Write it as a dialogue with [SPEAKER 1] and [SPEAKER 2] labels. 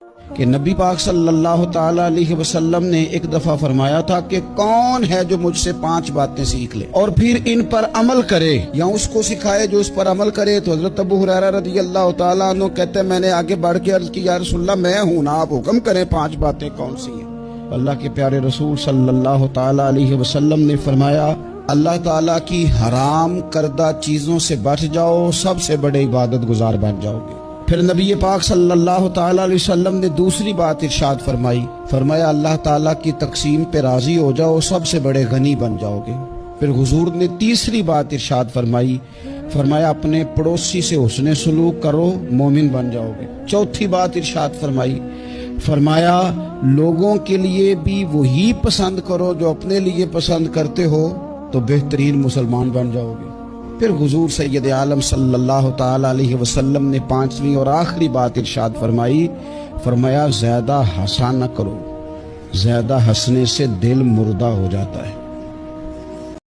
[SPEAKER 1] کہ نبی پاک صلی اللہ تعالی علیہ وسلم نے ایک دفعہ فرمایا تھا کہ کون ہے جو مجھ سے 5 باتیں سیکھ لے اور پھر ان پر عمل کرے یا اس کو سکھائے جو اس پر عمل کرے. تو حضرت ابو ہریرہ رضی اللہ تعالیٰ عنہ کہتے ہیں میں نے آگے بڑھ کے عرض کی یا رسول اللہ میں ہوں نا، آپ حکم کریں 5 باتیں کون سی ہیں. اللہ کے پیارے رسول صلی اللہ تعالی علیہ وسلم نے فرمایا اللہ تعالیٰ کی حرام کردہ چیزوں سے بچ جاؤ، سب سے بڑے عبادت گزار بن جاؤ گے. پھر نبی پاک صلی اللہ تعالی علیہ وسلم نے دوسری بات ارشاد فرمایا اللہ تعالیٰ کی تقسیم پہ راضی ہو جاؤ، سب سے بڑے غنی بن جاؤ گے. پھر حضور نے تیسری بات ارشاد فرمایا اپنے پڑوسی سے حسن سلوک کرو، مومن بن جاؤ گے. چوتھی بات ارشاد فرمایا لوگوں کے لیے بھی وہی پسند کرو جو اپنے لیے پسند کرتے ہو تو بہترین مسلمان بن جاؤ گے. پھر حضور سید عالم صلی اللہ تعالی علیہ وسلم نے 5ویں اور آخری بات ارشاد فرمایا زیادہ ہنسا نہ کرو، زیادہ ہنسنے سے دل مردہ ہو جاتا ہے.